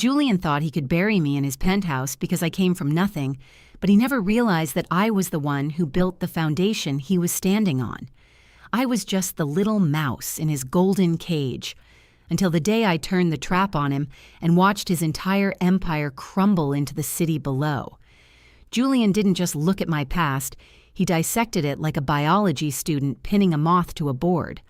Julian thought he could bury me in his penthouse because I came from nothing, but he never realized that I was the one who built the foundation he was standing on. I was just the little mouse in his golden cage, until the day I turned the trap on him and watched his entire empire crumble into the city below. Julian didn't just look at my past, he dissected it like a biology student pinning a moth to a board.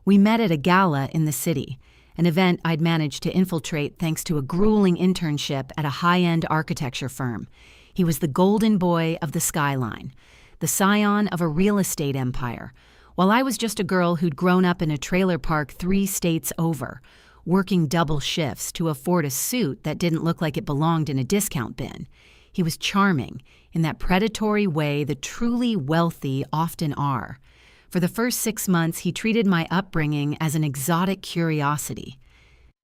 We met at a gala in the city, an event I'd managed to infiltrate thanks to a grueling internship at a high-end architecture firm. He was the golden boy of the skyline, the scion of a real estate empire, while I was just a girl who'd grown up in a trailer park 3 states over, working double shifts to afford a suit that didn't look like it belonged in a discount bin. He was charming, in that predatory way the truly wealthy often are. For the first 6 months, he treated my upbringing as an exotic curiosity.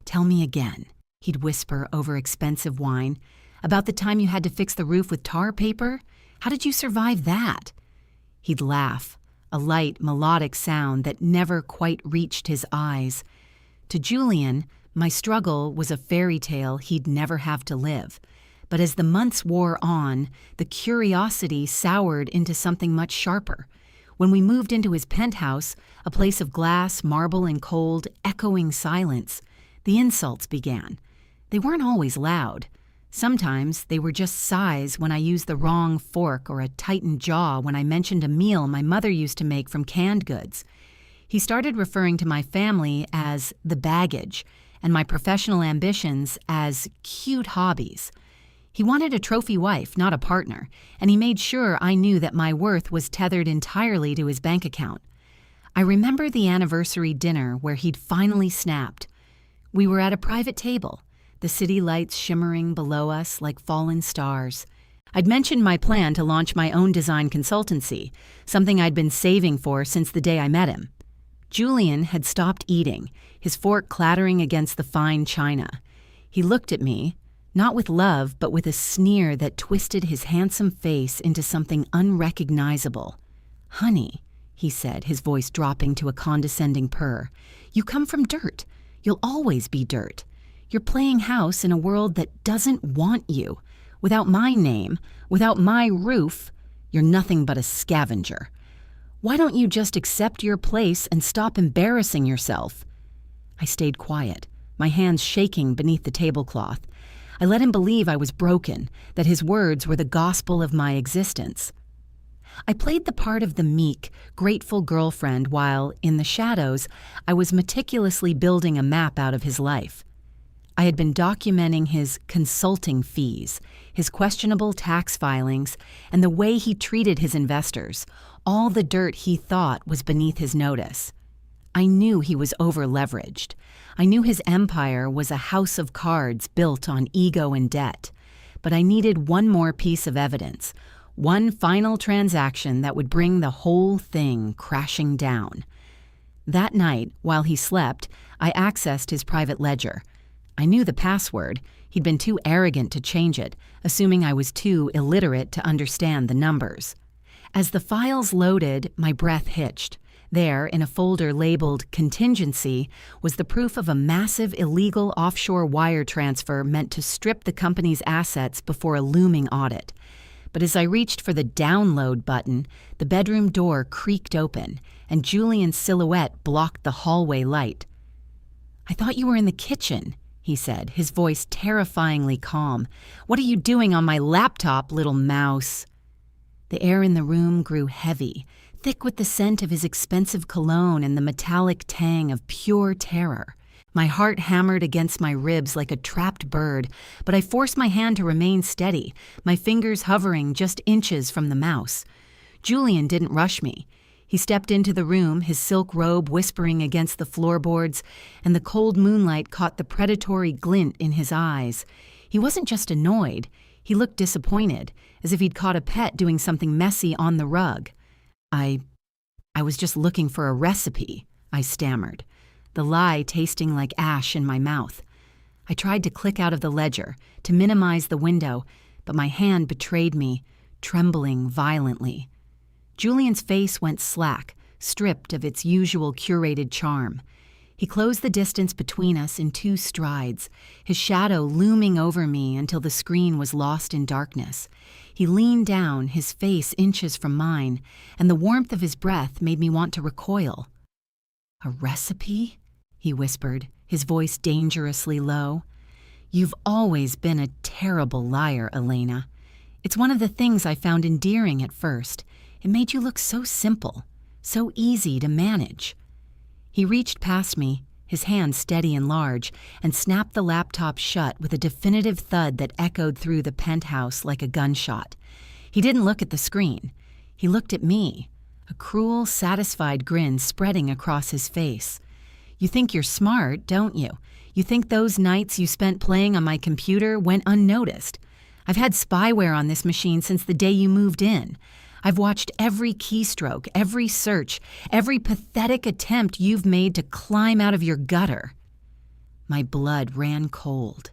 "Tell me again," he'd whisper over expensive wine, "about the time you had to fix the roof with tar paper? How did you survive that?" He'd laugh, a light, melodic sound that never quite reached his eyes. To Julian, my struggle was a fairy tale he'd never have to live. But as the months wore on, the curiosity soured into something much sharper. When we moved into his penthouse, a place of glass, marble, and cold, echoing silence, the insults began. They weren't always loud. Sometimes they were just sighs when I used the wrong fork or a tightened jaw when I mentioned a meal my mother used to make from canned goods. He started referring to my family as the baggage and my professional ambitions as cute hobbies. He wanted a trophy wife, not a partner, and he made sure I knew that my worth was tethered entirely to his bank account. I remember the anniversary dinner where he'd finally snapped. We were at a private table, the city lights shimmering below us like fallen stars. I'd mentioned my plan to launch my own design consultancy, something I'd been saving for since the day I met him. Julian had stopped eating, his fork clattering against the fine china. He looked at me, not with love, but with a sneer that twisted his handsome face into something unrecognizable. "Honey," he said, his voice dropping to a condescending purr, "you come from dirt. You'll always be dirt. You're playing house in a world that doesn't want you. Without my name, without my roof, you're nothing but a scavenger. Why don't you just accept your place and stop embarrassing yourself?" I stayed quiet, my hands shaking beneath the tablecloth. I let him believe I was broken, that his words were the gospel of my existence. I played the part of the meek, grateful girlfriend while, in the shadows, I was meticulously building a map out of his life. I had been documenting his consulting fees, his questionable tax filings, and the way he treated his investors, all the dirt he thought was beneath his notice. I knew he was over-leveraged. I knew his empire was a house of cards built on ego and debt. But I needed one more piece of evidence, one final transaction that would bring the whole thing crashing down. That night, while he slept, I accessed his private ledger. I knew the password. He'd been too arrogant to change it, assuming I was too illiterate to understand the numbers. As the files loaded, my breath hitched. There, in a folder labeled Contingency, was the proof of a massive illegal offshore wire transfer meant to strip the company's assets before a looming audit. But as I reached for the download button, the bedroom door creaked open, and Julian's silhouette blocked the hallway light. "I thought you were in the kitchen," he said, his voice terrifyingly calm. "What are you doing on my laptop, little mouse?" The air in the room grew heavy, thick with the scent of his expensive cologne and the metallic tang of pure terror. My heart hammered against my ribs like a trapped bird, but I forced my hand to remain steady, my fingers hovering just inches from the mouse. Julian didn't rush me. He stepped into the room, his silk robe whispering against the floorboards, and the cold moonlight caught the predatory glint in his eyes. He wasn't just annoyed. He looked disappointed, as if he'd caught a pet doing something messy on the rug. I was just looking for a recipe," I stammered, the lie tasting like ash in my mouth. I tried to click out of the ledger, to minimize the window, but my hand betrayed me, trembling violently. Julian's face went slack, stripped of its usual curated charm. He closed the distance between us in 2 strides, his shadow looming over me until the screen was lost in darkness. He leaned down, his face inches from mine, and the warmth of his breath made me want to recoil. "A recipe?" he whispered, his voice dangerously low. "You've always been a terrible liar, Elena. It's one of the things I found endearing at first. It made you look so simple, so easy to manage." He reached past me, his hand steady and large, and snapped the laptop shut with a definitive thud that echoed through the penthouse like a gunshot. He didn't look at the screen. He looked at me, a cruel, satisfied grin spreading across his face. "You think you're smart, don't you? You think those nights you spent playing on my computer went unnoticed? I've had spyware on this machine since the day you moved in. I've watched every keystroke, every search, every pathetic attempt you've made to climb out of your gutter." My blood ran cold.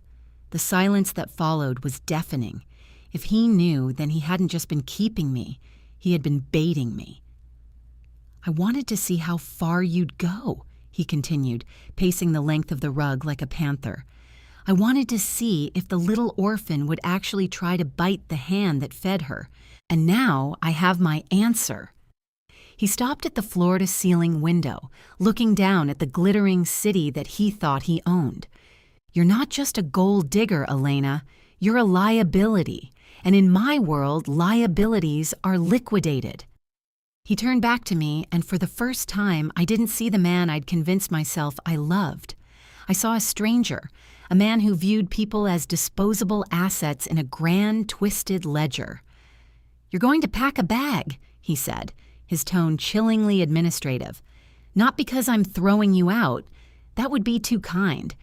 The silence that followed was deafening. If he knew, then he hadn't just been keeping me, he had been baiting me. "I wanted to see how far you'd go," he continued, pacing the length of the rug like a panther. "I wanted to see if the little orphan would actually try to bite the hand that fed her. And now I have my answer." He stopped at the floor-to-ceiling window, looking down at the glittering city that he thought he owned. "You're not just a gold digger, Elena. You're a liability. And in my world, liabilities are liquidated." He turned back to me, and for the first time, I didn't see the man I'd convinced myself I loved. I saw a stranger, a man who viewed people as disposable assets in a grand, twisted ledger. "You're going to pack a bag," he said, his tone chillingly administrative. "Not because I'm throwing you out. That would be too kind.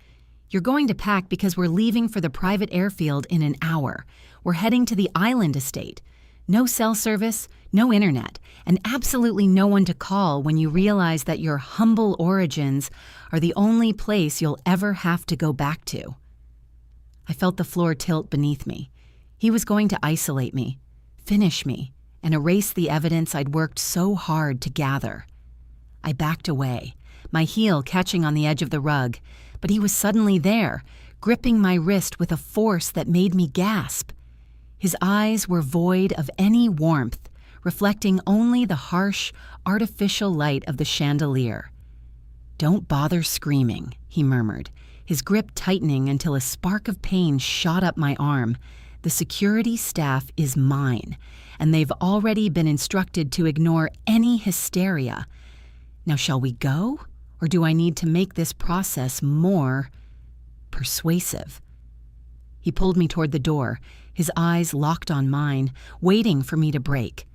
You're going to pack because we're leaving for the private airfield in an hour. We're heading to the island estate. No cell service, no internet, and absolutely no one to call when you realize that your humble origins are the only place you'll ever have to go back to." I felt the floor tilt beneath me. He was going to isolate me, finish me, and erase the evidence I'd worked so hard to gather. I backed away, my heel catching on the edge of the rug, but he was suddenly there, gripping my wrist with a force that made me gasp. His eyes were void of any warmth, reflecting only the harsh, artificial light of the chandelier. "Don't bother screaming," he murmured, his grip tightening until a spark of pain shot up my arm. "The security staff is mine, and they've already been instructed to ignore any hysteria. Now, shall we go, or do I need to make this process more persuasive?" He pulled me toward the door, his eyes locked on mine, waiting for me to break.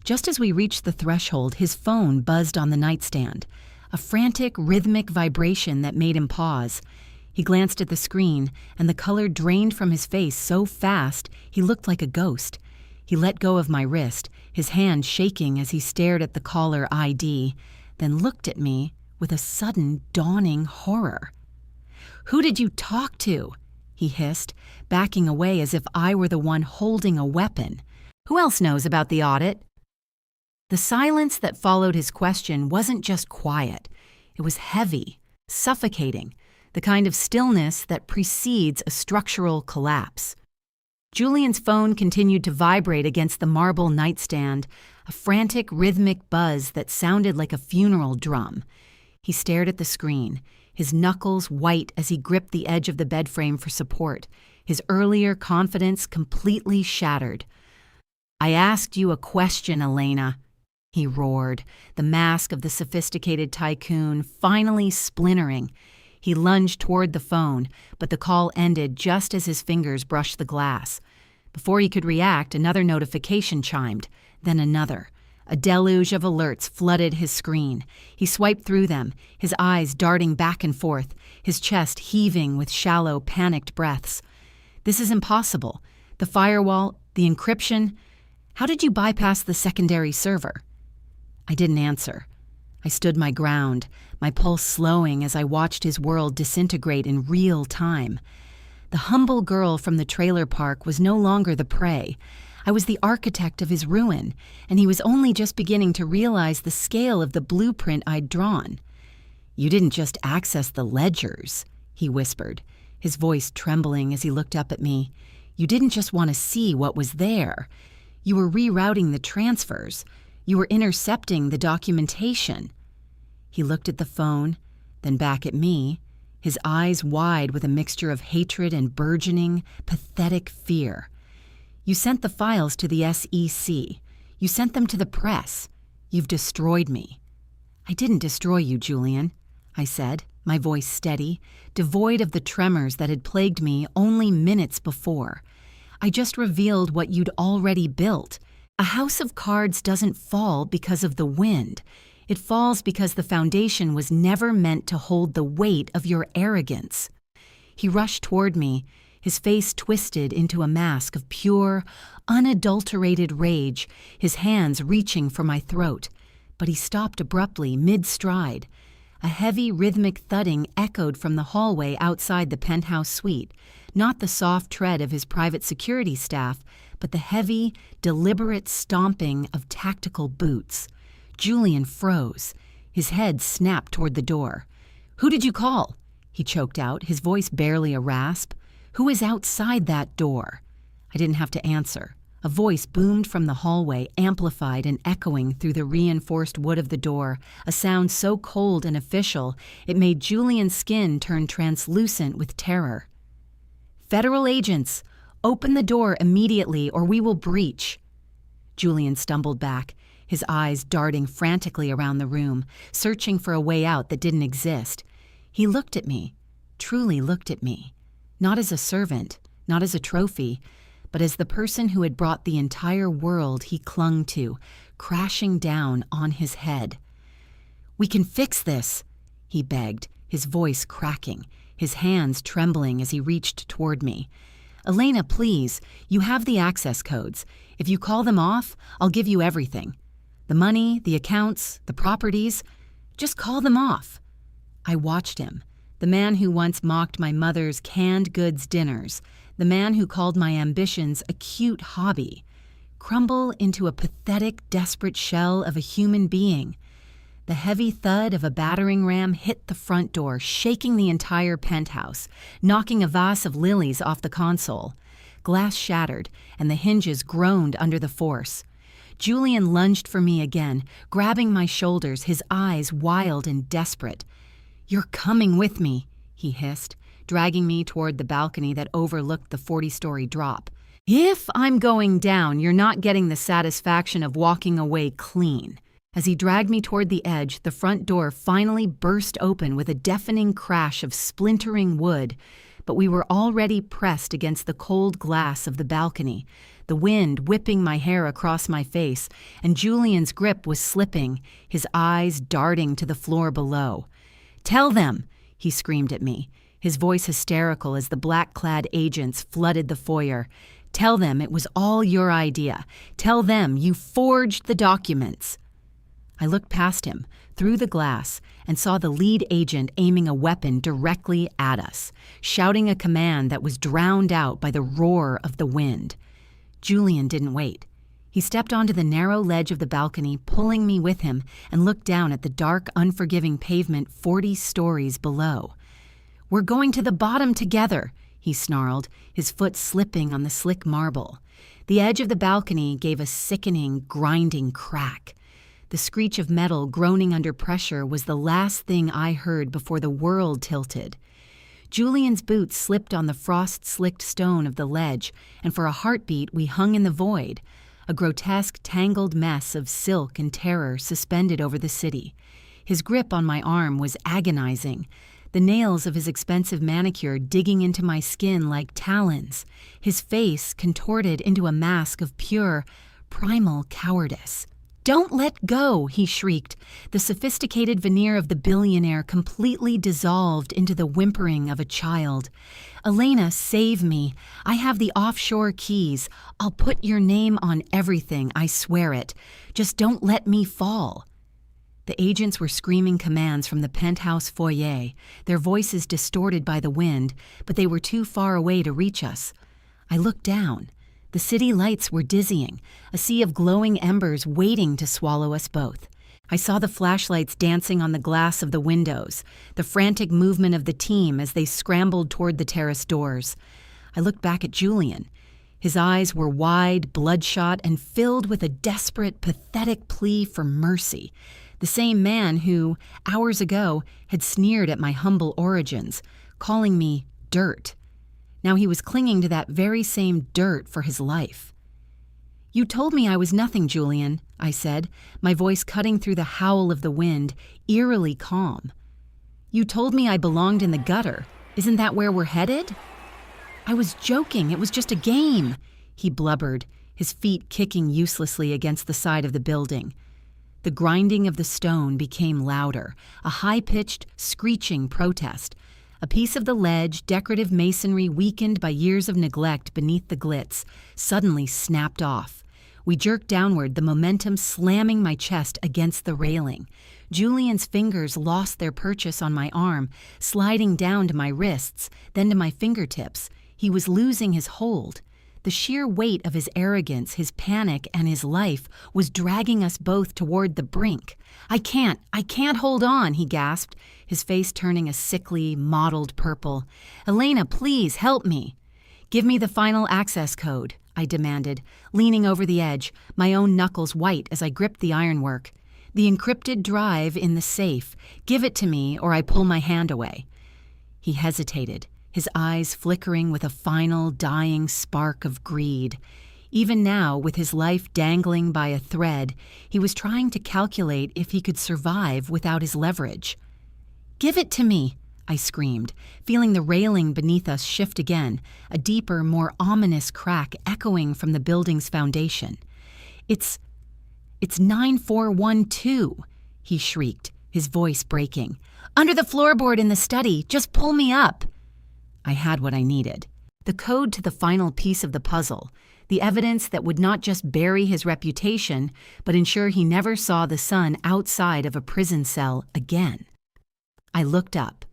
Just as we reached the threshold, his phone buzzed on the nightstand, a frantic, rhythmic vibration that made him pause. He glanced at the screen, and the color drained from his face so fast he looked like a ghost. He let go of my wrist, his hand shaking as he stared at the caller ID, then looked at me with a sudden dawning horror. "Who did you talk to?" he hissed, backing away as if I were the one holding a weapon. "Who else knows about the audit?" The silence that followed his question wasn't just quiet. It was heavy, suffocating, the kind of stillness that precedes a structural collapse. Julian's phone continued to vibrate against the marble nightstand, a frantic, rhythmic buzz that sounded like a funeral drum. He stared at the screen, his knuckles white as he gripped the edge of the bedframe for support, his earlier confidence completely shattered. "I asked you a question, Elena," he roared, the mask of the sophisticated tycoon finally splintering. He lunged toward the phone, but the call ended just as his fingers brushed the glass. Before he could react, another notification chimed, then another. A deluge of alerts flooded his screen. He swiped through them, his eyes darting back and forth, his chest heaving with shallow, panicked breaths. "This is impossible. The firewall, the encryption. How did you bypass the secondary server?" I didn't answer. I stood my ground, my pulse slowing as I watched his world disintegrate in real time. The humble girl from the trailer park was no longer the prey. I was the architect of his ruin, and he was only just beginning to realize the scale of the blueprint I'd drawn. "You didn't just access the ledgers," he whispered, his voice trembling as he looked up at me. "You didn't just want to see what was there. You were rerouting the transfers. You were intercepting the documentation." He looked at the phone, then back at me, his eyes wide with a mixture of hatred and burgeoning, pathetic fear. "You sent the files to the SEC. You sent them to the press. You've destroyed me." "I didn't destroy you, Julian," I said, my voice steady, devoid of the tremors that had plagued me only minutes before. "I just revealed what you'd already built. A house of cards doesn't fall because of the wind. It falls because the foundation was never meant to hold the weight of your arrogance." He rushed toward me, his face twisted into a mask of pure, unadulterated rage, his hands reaching for my throat. But he stopped abruptly, mid-stride. A heavy, rhythmic thudding echoed from the hallway outside the penthouse suite, not the soft tread of his private security staff, but the heavy, deliberate stomping of tactical boots. Julian froze. His head snapped toward the door. "Who did you call?" he choked out, his voice barely a rasp. "Who is outside that door?" I didn't have to answer. A voice boomed from the hallway, amplified and echoing through the reinforced wood of the door, a sound so cold and official it made Julian's skin turn translucent with terror. "Federal agents, open the door immediately or we will breach." Julian stumbled back, his eyes darting frantically around the room, searching for a way out that didn't exist. He looked at me, truly looked at me, not as a servant, not as a trophy, but as the person who had brought the entire world he clung to, crashing down on his head. "We can fix this," he begged, his voice cracking, his hands trembling as he reached toward me. "Elena, please, you have the access codes. If you call them off, I'll give you everything. The money, the accounts, the properties. Just call them off." I watched him, the man who once mocked my mother's canned goods dinners, the man who called my ambitions a cute hobby, crumble into a pathetic, desperate shell of a human being. The heavy thud of a battering ram hit the front door, shaking the entire penthouse, knocking a vase of lilies off the console. Glass shattered, and the hinges groaned under the force. Julian lunged for me again, grabbing my shoulders, his eyes wild and desperate. "You're coming with me," he hissed, dragging me toward the balcony that overlooked the 40-story drop. "If I'm going down, you're not getting the satisfaction of walking away clean." As he dragged me toward the edge, the front door finally burst open with a deafening crash of splintering wood, but we were already pressed against the cold glass of the balcony, the wind whipping my hair across my face, and Julian's grip was slipping, his eyes darting to the floor below. "Tell them!" he screamed at me, his voice hysterical as the black-clad agents flooded the foyer. "Tell them it was all your idea. Tell them you forged the documents." I looked past him, through the glass, and saw the lead agent aiming a weapon directly at us, shouting a command that was drowned out by the roar of the wind. Julian didn't wait. He stepped onto the narrow ledge of the balcony, pulling me with him, and looked down at the dark, unforgiving pavement 40 stories below. "We're going to the bottom together," he snarled, his foot slipping on the slick marble. The edge of the balcony gave a sickening, grinding crack. The screech of metal groaning under pressure was the last thing I heard before the world tilted. Julian's boots slipped on the frost-slicked stone of the ledge, and for a heartbeat we hung in the void, a grotesque, tangled mess of silk and terror suspended over the city. His grip on my arm was agonizing, the nails of his expensive manicure digging into my skin like talons, his face contorted into a mask of pure, primal cowardice. "Don't let go," he shrieked, the sophisticated veneer of the billionaire completely dissolved into the whimpering of a child. "Elena, save me. I have the offshore keys. I'll put your name on everything, I swear it. Just don't let me fall." The agents were screaming commands from the penthouse foyer, their voices distorted by the wind, but they were too far away to reach us. I looked down. The city lights were dizzying, a sea of glowing embers waiting to swallow us both. I saw the flashlights dancing on the glass of the windows, the frantic movement of the team as they scrambled toward the terrace doors. I looked back at Julian. His eyes were wide, bloodshot, and filled with a desperate, pathetic plea for mercy. The same man who, hours ago, had sneered at my humble origins, calling me dirt. Now he was clinging to that very same dirt for his life. "You told me I was nothing, Julian," I said, my voice cutting through the howl of the wind, eerily calm. "You told me I belonged in the gutter. Isn't that where we're headed?" "I was joking. It was just a game," he blubbered, his feet kicking uselessly against the side of the building. The grinding of the stone became louder, a high-pitched, screeching protest. A piece of the ledge, decorative masonry weakened by years of neglect beneath the glitz, suddenly snapped off. We jerked downward, the momentum slamming my chest against the railing. Julian's fingers lost their purchase on my arm, sliding down to my wrists, then to my fingertips. He was losing his hold. The sheer weight of his arrogance, his panic, and his life was dragging us both toward the brink. I can't hold on," he gasped, his face turning a sickly, mottled purple. "Elena, please help me." "Give me the final access code," I demanded, leaning over the edge, my own knuckles white as I gripped the ironwork. "The encrypted drive in the safe. Give it to me or I pull my hand away." He hesitated, his eyes flickering with a final, dying spark of greed. Even now, with his life dangling by a thread, he was trying to calculate if he could survive without his leverage. "Give it to me," I screamed, feeling the railing beneath us shift again, a deeper, more ominous crack echoing from the building's foundation. It's 9412, he shrieked, his voice breaking. "Under the floorboard in the study. Just pull me up." I had what I needed. The code to the final piece of the puzzle, the evidence that would not just bury his reputation, but ensure he never saw the sun outside of a prison cell again. I looked up.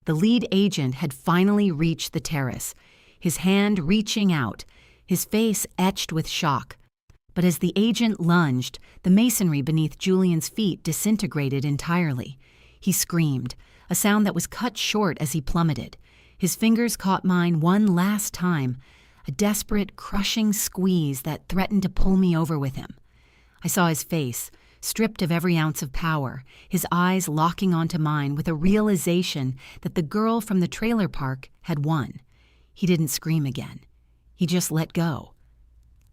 The lead agent had finally reached the terrace, his hand reaching out, his face etched with shock. But as the agent lunged, the masonry beneath Julian's feet disintegrated entirely. He screamed, a sound that was cut short as he plummeted. His fingers caught mine one last time, a desperate, crushing squeeze that threatened to pull me over with him. I saw his face, stripped of every ounce of power, his eyes locking onto mine with a realization that the girl from the trailer park had won. He didn't scream again. He just let go.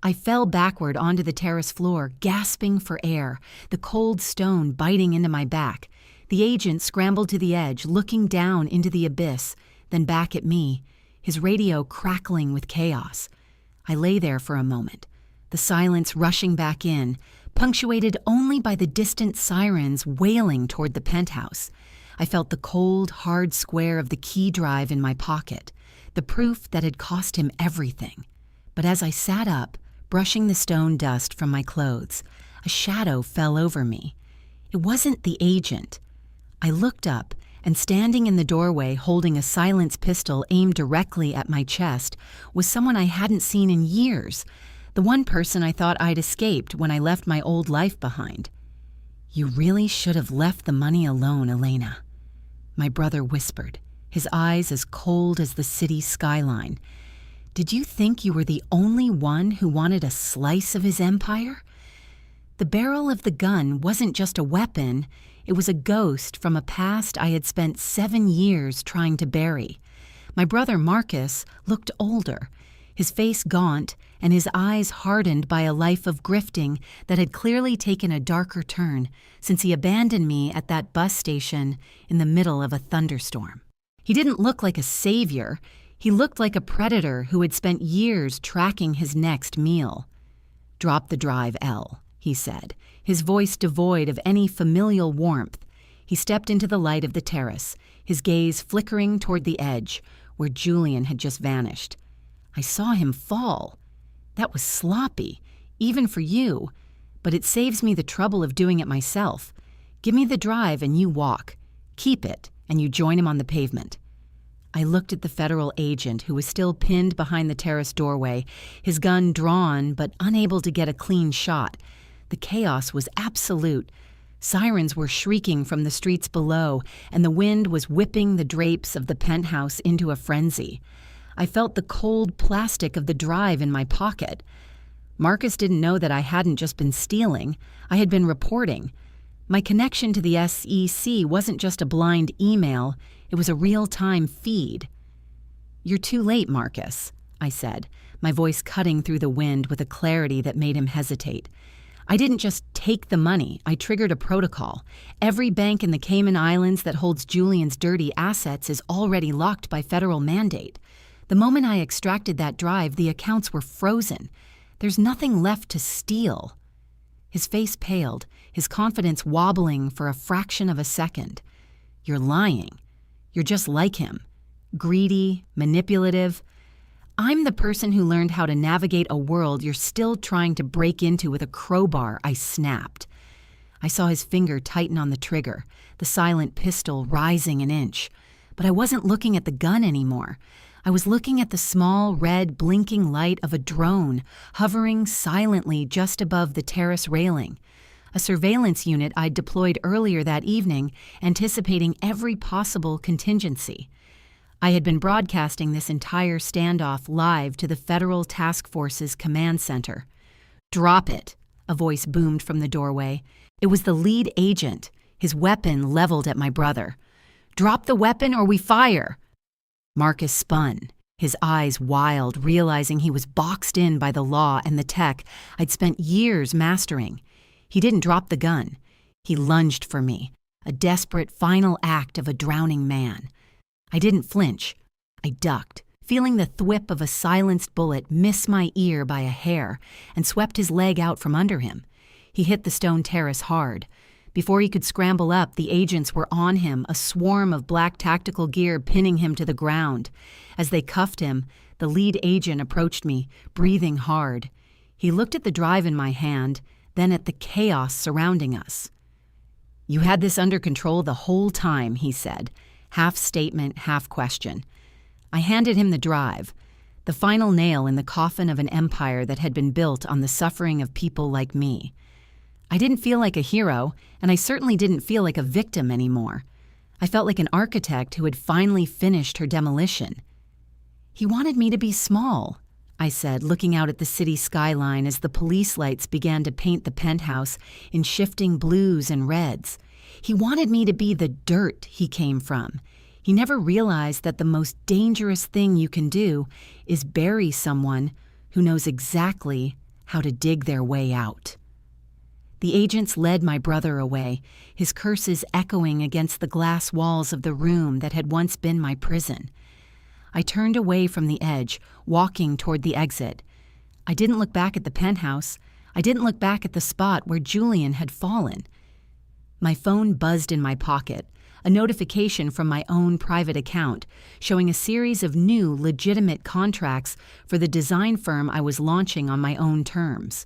I fell backward onto the terrace floor, gasping for air, the cold stone biting into my back. The agent scrambled to the edge, looking down into the abyss, then back at me, his radio crackling with chaos. I lay there for a moment, the silence rushing back in, punctuated only by the distant sirens wailing toward the penthouse. I felt the cold, hard square of the key drive in my pocket, the proof that had cost him everything. But as I sat up, brushing the stone dust from my clothes, a shadow fell over me. It wasn't the agent. I looked up, and standing in the doorway holding a silence pistol aimed directly at my chest was someone I hadn't seen in years, the one person I thought I'd escaped when I left my old life behind. "You really should have left the money alone, Elena," my brother whispered, his eyes as cold as the city skyline. "Did you think you were the only one who wanted a slice of his empire?" The barrel of the gun wasn't just a weapon, it was a ghost from a past I had spent 7 years trying to bury. My brother Marcus looked older, his face gaunt and his eyes hardened by a life of grifting that had clearly taken a darker turn since he abandoned me at that bus station in the middle of a thunderstorm. He didn't look like a savior. He looked like a predator who had spent years tracking his next meal. "Drop the drive, Elle," he said, his voice devoid of any familial warmth. He stepped into the light of the terrace, his gaze flickering toward the edge, where Julian had just vanished. I saw him fall. That was sloppy, even for you, but it saves me the trouble of doing it myself. Give me the drive and you walk. Keep it, and you join him on the pavement. I looked at the federal agent who was still pinned behind the terrace doorway, his gun drawn but unable to get a clean shot. The chaos was absolute, Sirens were shrieking from the streets below, and the wind was whipping the drapes of the penthouse into a frenzy. I felt the cold plastic of the drive in my pocket. Marcus didn't know that I hadn't just been stealing. I had been reporting. My connection to the SEC wasn't just a blind email, it was a real-time feed. "You're too late, Marcus," I said, my voice cutting through the wind with a clarity that made him hesitate. "I didn't just take the money, I triggered a protocol. Every bank in the Cayman Islands that holds Julian's dirty assets is already locked by federal mandate. The moment I extracted that drive, the accounts were frozen. There's nothing left to steal." His face paled, his confidence wobbling for a fraction of a second. "You're lying. You're just like him. Greedy, manipulative. I'm the person who learned how to navigate a world you're still trying to break into with a crowbar," I snapped. I saw his finger tighten on the trigger, the silent pistol rising an inch. But I wasn't looking at the gun anymore. I was looking at the small, red, blinking light of a drone hovering silently just above the terrace railing. A surveillance unit I'd deployed earlier that evening, anticipating every possible contingency. I had been broadcasting this entire standoff live to the Federal Task Force's command center. "Drop it," a voice boomed from the doorway. It was the lead agent, his weapon leveled at my brother. "Drop the weapon or we fire!" Marcus spun, his eyes wild, realizing he was boxed in by the law and the tech I'd spent years mastering. He didn't drop the gun. He lunged for me, a desperate final act of a drowning man. I didn't flinch. I ducked, feeling the thwip of a silenced bullet miss my ear by a hair, and swept his leg out from under him. He hit the stone terrace hard. Before he could scramble up, the agents were on him, a swarm of black tactical gear pinning him to the ground. As they cuffed him, the lead agent approached me, breathing hard. He looked at the drive in my hand, then at the chaos surrounding us. "You had this under control the whole time," he said, half statement, half question. I handed him the drive, the final nail in the coffin of an empire that had been built on the suffering of people like me. I didn't feel like a hero, and I certainly didn't feel like a victim anymore. I felt like an architect who had finally finished her demolition. "He wanted me to be small," I said, looking out at the city skyline as the police lights began to paint the penthouse in shifting blues and reds. "He wanted me to be the dirt he came from. He never realized that the most dangerous thing you can do is bury someone who knows exactly how to dig their way out." The agents led my brother away, his curses echoing against the glass walls of the room that had once been my prison. I turned away from the edge, walking toward the exit. I didn't look back at the penthouse. I didn't look back at the spot where Julian had fallen. My phone buzzed in my pocket, a notification from my own private account, showing a series of new, legitimate contracts for the design firm I was launching on my own terms.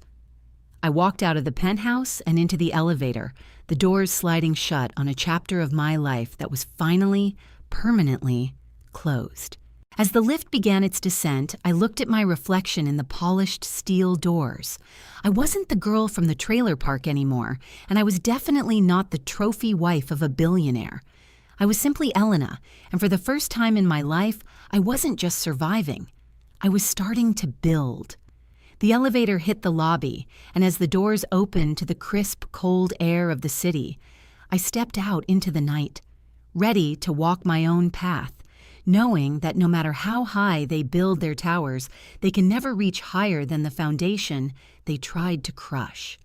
I walked out of the penthouse and into the elevator, the doors sliding shut on a chapter of my life that was finally, permanently closed. As the lift began its descent, I looked at my reflection in the polished steel doors. I wasn't the girl from the trailer park anymore, and I was definitely not the trophy wife of a billionaire. I was simply Elena, and for the first time in my life, I wasn't just surviving. I was starting to build. The elevator hit the lobby, and as the doors opened to the crisp, cold air of the city, I stepped out into the night, ready to walk my own path, knowing that no matter how high they build their towers, they can never reach higher than the foundation they tried to crush.